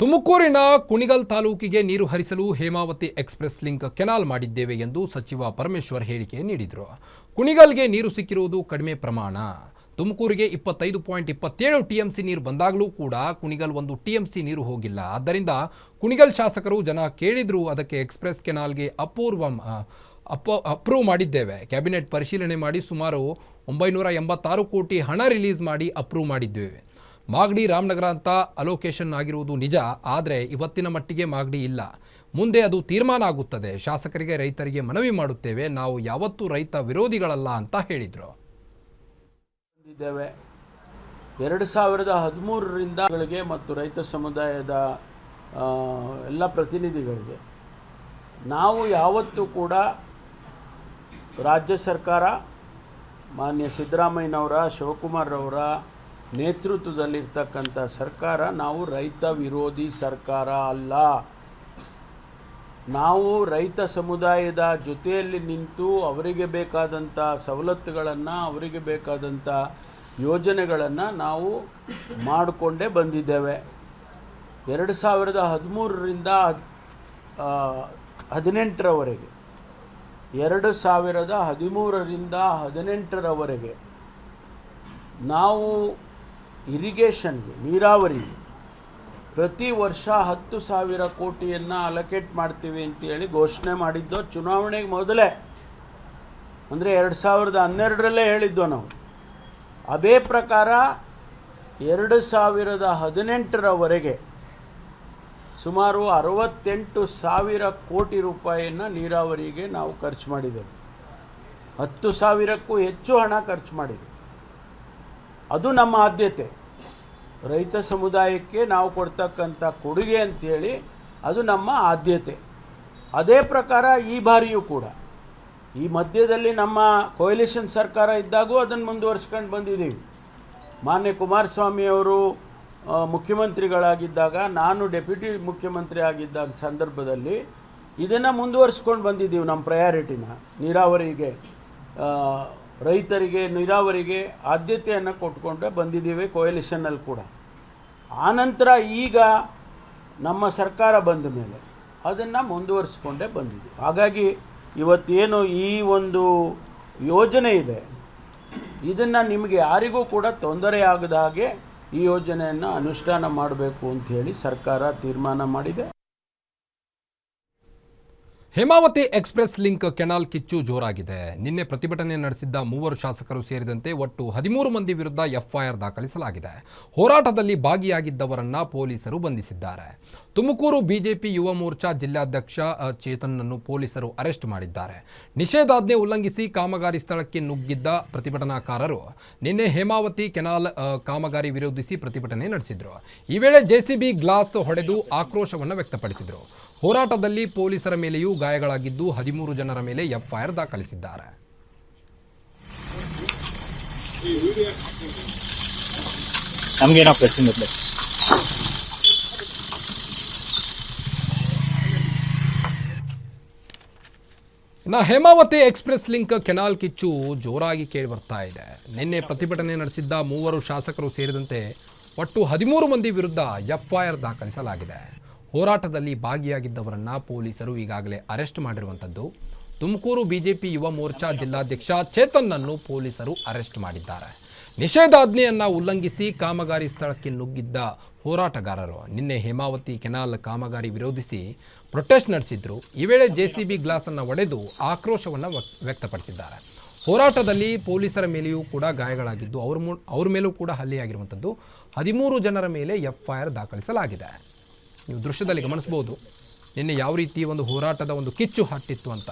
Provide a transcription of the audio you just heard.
ತುಮಕೂರಿನ ಕುಣಿಗಲ್ ತಾಲೂಕಿಗೆ ನೀರು ಹರಿಸಲು ಹೇಮಾವತಿ ಎಕ್ಸ್‌ಪ್ರೆಸ್ ಲಿಂಕ್ ಕೆನಾಲ್ ಮಾಡಿದ್ದೇವೆ ಎಂದು ಸಚಿವ ಪರಮೇಶ್ವರ್ ಹೇಳಿಕೆ ನೀಡಿದರು. ಕುಣಿಗಲ್ಗೆ ನೀರು ಸಿಕ್ಕಿರುವುದು ಕಡಿಮೆ ಪ್ರಮಾಣ. ತುಮಕೂರಿಗೆ 25.27 ಟಿಎಂಸಿ ನೀರು ಬಂದಾಗಲೂ ಕೂಡ ಕುಣಿಗಲ್ 1 ಟಿಎಂಸಿ ನೀರು ಹೋಗಿಲ್ಲ. ಆದ್ದರಿಂದ ಕುಣಿಗಲ್ ಶಾಸಕರು ಜನ ಕೇಳಿದ್ರು ಅದಕ್ಕೆ ಎಕ್ಸ್‌ಪ್ರೆಸ್ ಕೆನಾಲ್ಗೆ ಅಪ್ರೂವ್ ಮಾಡಿದ್ದೇವೆ. ಕ್ಯಾಬಿನೆಟ್ ಪರಿಶೀಲನೆ ಮಾಡಿ ಸುಮಾರು 986 ಕೋಟಿ ಹಣ ರಿಲೀಸ್ ಮಾಡಿ ಅಪ್ರೂವ್ ಮಾಡಿದ್ದೇವೆ. ಮಾಗಡಿ ರಾಮನಗರ ಅಂತ ಅಲೋಕೇಶನ್ ಆಗಿರುವುದು ನಿಜ, ಆದರೆ ಇವತ್ತಿನ ಮಟ್ಟಿಗೆ ಮಾಗಡಿ ಇಲ್ಲ. ಮುಂದೆ ಅದು ತೀರ್ಮಾನ ಆಗುತ್ತದೆ. ಶಾಸಕರಿಗೆ ರೈತರಿಗೆ ಮನವಿ ಮಾಡುತ್ತೇವೆ. ನಾವು ಯಾವತ್ತೂ ರೈತ ವಿರೋಧಿಗಳಲ್ಲ ಅಂತ ಹೇಳಿದರು. 2013ರಿಂದ ಮತ್ತು ರೈತ ಸಮುದಾಯದ ಎಲ್ಲ ಪ್ರತಿನಿಧಿಗಳಿಗೆ ನಾವು ಯಾವತ್ತೂ ಕೂಡ ರಾಜ್ಯ ಸರ್ಕಾರ ಮಾನ್ಯ ಸಿದ್ದರಾಮಯ್ಯನವರ ಶಿವಕುಮಾರ್ ಅವರ ನೇತೃತ್ವದಲ್ಲಿರ್ತಕ್ಕಂಥ ಸರ್ಕಾರ ನಾವು ರೈತ ವಿರೋಧಿ ಸರ್ಕಾರ ಅಲ್ಲ. ನಾವು ರೈತ ಸಮುದಾಯದ ಜೊತೆಯಲ್ಲಿ ನಿಂತು ಅವರಿಗೆ ಬೇಕಾದಂಥ ಸವಲತ್ತುಗಳನ್ನು, ಅವರಿಗೆ ಬೇಕಾದಂಥ ಯೋಜನೆಗಳನ್ನು ನಾವು ಮಾಡಿಕೊಂಡೇ ಬಂದಿದ್ದೇವೆ. 2013ರಿಂದ 18ರವರೆಗೆ 2013ರಿಂದ 18ರವರೆಗೆ ನಾವು ಇರಿಗೇಷನ್ಗೆ, ನೀರಾವರಿಗೆ ಪ್ರತಿ ವರ್ಷ 10,000 ಕೋಟಿಯನ್ನು ಅಲೋಕೇಟ್ ಮಾಡ್ತೀವಿ ಅಂತೇಳಿ ಘೋಷಣೆ ಮಾಡಿದ್ದೋ ಚುನಾವಣೆಗೆ ಮೊದಲೇ, ಅಂದರೆ 2012ರಲ್ಲೇ ಹೇಳಿದ್ದೋ ನಾವು. ಅದೇ ಪ್ರಕಾರ 2018ರವರೆಗೆ ಸುಮಾರು 68,000 ಕೋಟಿ ರೂಪಾಯಿಯನ್ನು ನೀರಾವರಿಗೆ ನಾವು ಖರ್ಚು ಮಾಡಿದ್ದೇವೆ. 10,000ಕ್ಕೂ ಹೆಚ್ಚು ಹಣ ಖರ್ಚು ಮಾಡಿದ್ದೇವೆ. ಅದು ನಮ್ಮ ಆದ್ಯತೆ. ರೈತ ಸಮುದಾಯಕ್ಕೆ ನಾವು ಕೊಡ್ತಕ್ಕಂಥ ಕೊಡುಗೆ ಅಂಥೇಳಿ ಅದು ನಮ್ಮ ಆದ್ಯತೆ. ಅದೇ ಪ್ರಕಾರ ಈ ಬಾರಿಯೂ ಕೂಡ ಈ ಮಧ್ಯದಲ್ಲಿ ನಮ್ಮ ಕೊಯಲಿಷನ್ ಸರ್ಕಾರ ಇದ್ದಾಗೂ ಅದನ್ನು ಮುಂದುವರಿಸ್ಕೊಂಡು ಬಂದಿದ್ದೀವಿ. ಮಾನ್ಯ ಕುಮಾರಸ್ವಾಮಿಯವರು ಮುಖ್ಯಮಂತ್ರಿಗಳಾಗಿದ್ದಾಗ, ನಾನು ಡೆಪ್ಯೂಟಿ ಮುಖ್ಯಮಂತ್ರಿ ಆಗಿದ್ದ ಸಂದರ್ಭದಲ್ಲಿ ಇದನ್ನು ಮುಂದುವರಿಸ್ಕೊಂಡು ಬಂದಿದ್ದೀವಿ. ನಮ್ಮ ಪ್ರಯಾರಿಟಿನ ನೀರಾವರಿಗೆ, ರೈತರಿಗೆ, ನೀರಾವರಿಗೆ ಆದ್ಯತೆಯನ್ನು ಕೊಟ್ಕೊಂಡೇ ಬಂದಿದ್ದೀವಿ ಕೊಯಲಿಷನ್ನಲ್ಲಿ ಕೂಡ. ಆನಂತರ ಈಗ ನಮ್ಮ ಸರ್ಕಾರ ಬಂದ ಮೇಲೆ ಅದನ್ನು ಮುಂದುವರಿಸ್ಕೊಂಡೇ ಬಂದಿದ್ದೀವಿ. ಹಾಗಾಗಿ ಇವತ್ತೇನು ಈ ಒಂದು ಯೋಜನೆ ಇದೆ, ಇದನ್ನು ನಿಮಗೆ ಯಾರಿಗೂ ಕೂಡ ತೊಂದರೆ ಆಗದ ಹಾಗೆ ಈ ಯೋಜನೆಯನ್ನು ಅನುಷ್ಠಾನ ಮಾಡಬೇಕು ಅಂಥೇಳಿ ಸರ್ಕಾರ ತೀರ್ಮಾನ ಮಾಡಿದೆ. ಹೇಮಾವತಿ ಎಕ್ಸ್‌ಪ್ರೆಸ್ ಲಿಂಕ್ ಕೆನಾಲ್ ಕಿಚ್ಚು ಜೋರಾಗಿದೆ. ನಿನ್ನೆ ಪ್ರತಿಭಟನೆ ನಡೆಸಿದ್ದ 3 ಶಾಸಕರು ಸೇರಿದಂತೆ ಒಟ್ಟು 13 ಮಂದಿ ವಿರುದ್ಧ ಎಫ್ಐಆರ್ ದಾಖಲಿಸಲಾಗಿದೆ. ಹೋರಾಟದಲ್ಲಿ ಭಾಗಿಯಾಗಿದ್ದವರನ್ನ ಪೊಲೀಸರು ಬಂಧಿಸಿದ್ದಾರೆ. ತುಮಕೂರು ಬಿಜೆಪಿ ಯುವ ಮೋರ್ಚಾ ಜಿಲ್ಲಾಧ್ಯಕ್ಷ ಚೇತನ್ನನ್ನು ಪೊಲೀಸರು ಅರೆಸ್ಟ್ ಮಾಡಿದ್ದಾರೆ. ನಿಷೇಧಾಜ್ಞೆ ಉಲ್ಲಂಘಿಸಿ ಕಾಮಗಾರಿ ಸ್ಥಳಕ್ಕೆ ನುಗ್ಗಿದ್ದ ಪ್ರತಿಭಟನಾಕಾರರು ನಿನ್ನೆ ಹೇಮಾವತಿ ಕೆನಾಲ್ ಕಾಮಗಾರಿ ವಿರೋಧಿಸಿ ಪ್ರತಿಭಟನೆ ನಡೆಸಿದರು. ಈ ವೇಳೆ ಜೆಸಿಬಿ ಗ್ಲಾಸ್ ಹೊಡೆದು ಆಕ್ರೋಶವನ್ನು ವ್ಯಕ್ತಪಡಿಸಿದರು. ಹೋರಾಟದಲ್ಲಿ ಪೊಲೀಸರ ಮೇಲೆಯೂ ಗಾಯಗಳಾಗಿದ್ದು 13 ಜನರ ಮೇಲೆ ಎಫ್ಐಆರ್ ದಾಖಲಿಸಿದ್ದಾರೆ. ಹೇಮಾವತಿ ಎಕ್ಸ್‌ಪ್ರೆಸ್ ಲಿಂಕ್ ಕೆನಾಲ್ ಕಿಚ್ಚು ಜೋರಾಗಿ ಕೇಳಿ ಬರ್ತಾ ಇದೆ. ನಿನ್ನೆ ಪ್ರತಿಭಟನೆ ನಡೆಸಿದ್ದ 3 ಶಾಸಕರು ಸೇರಿದಂತೆ ಒಟ್ಟು 13 ಮಂದಿ ವಿರುದ್ಧ ಎಫ್ಐಆರ್ ದಾಖಲಿಸಲಾಗಿದೆ. ಹೋರಾಟದಲ್ಲಿ ಭಾಗಿಯಾಗಿದ್ದವರನ್ನ ಪೊಲೀಸರು ಈಗಾಗಲೇ ಅರೆಸ್ಟ್ ಮಾಡಿರುವಂಥದ್ದು. ತುಮಕೂರು ಬಿಜೆಪಿ ಯುವ ಮೋರ್ಚಾ ಜಿಲ್ಲಾಧ್ಯಕ್ಷ ಚೇತನ್ನನ್ನು ಪೊಲೀಸರು ಅರೆಸ್ಟ್ ಮಾಡಿದ್ದಾರೆ. ನಿಷೇಧಾಜ್ಞೆಯನ್ನು ಉಲ್ಲಂಘಿಸಿ ಕಾಮಗಾರಿ ಸ್ಥಳಕ್ಕೆ ನುಗ್ಗಿದ್ದ ಹೋರಾಟಗಾರರು ನಿನ್ನೆ ಹೇಮಾವತಿ ಕೆನಾಲ್ ಕಾಮಗಾರಿ ವಿರೋಧಿಸಿ ಪ್ರೊಟೆಸ್ಟ್ ನಡೆಸಿದ್ರು. ಈ ವೇಳೆ ಜೆಸಿಬಿ ಗ್ಲಾಸನ್ನು ಒಡೆದು ಆಕ್ರೋಶವನ್ನು ವ್ಯಕ್ತಪಡಿಸಿದ್ದಾರೆ. ಹೋರಾಟದಲ್ಲಿ ಪೊಲೀಸರ ಮೇಲೆಯೂ ಕೂಡ ಗಾಯಗಳಾಗಿದ್ದು ಅವ್ರ ಮೇಲೂ ಕೂಡ ಹಲ್ಲೆಯಾಗಿರುವಂಥದ್ದು. 13 ಜನರ ಮೇಲೆ ಎಫ್ಐಆರ್ ದಾಖಲಿಸಲಾಗಿದೆ. ನೀವು ದೃಶ್ಯದಲ್ಲಿ ಗಮನಿಸಬಹುದು ನಿನ್ನೆ ಯಾವ ರೀತಿ ಒಂದು ಹೋರಾಟದ ಒಂದು ಕಿಚ್ಚು ಹಟ್ಟಿತ್ತು ಅಂತ.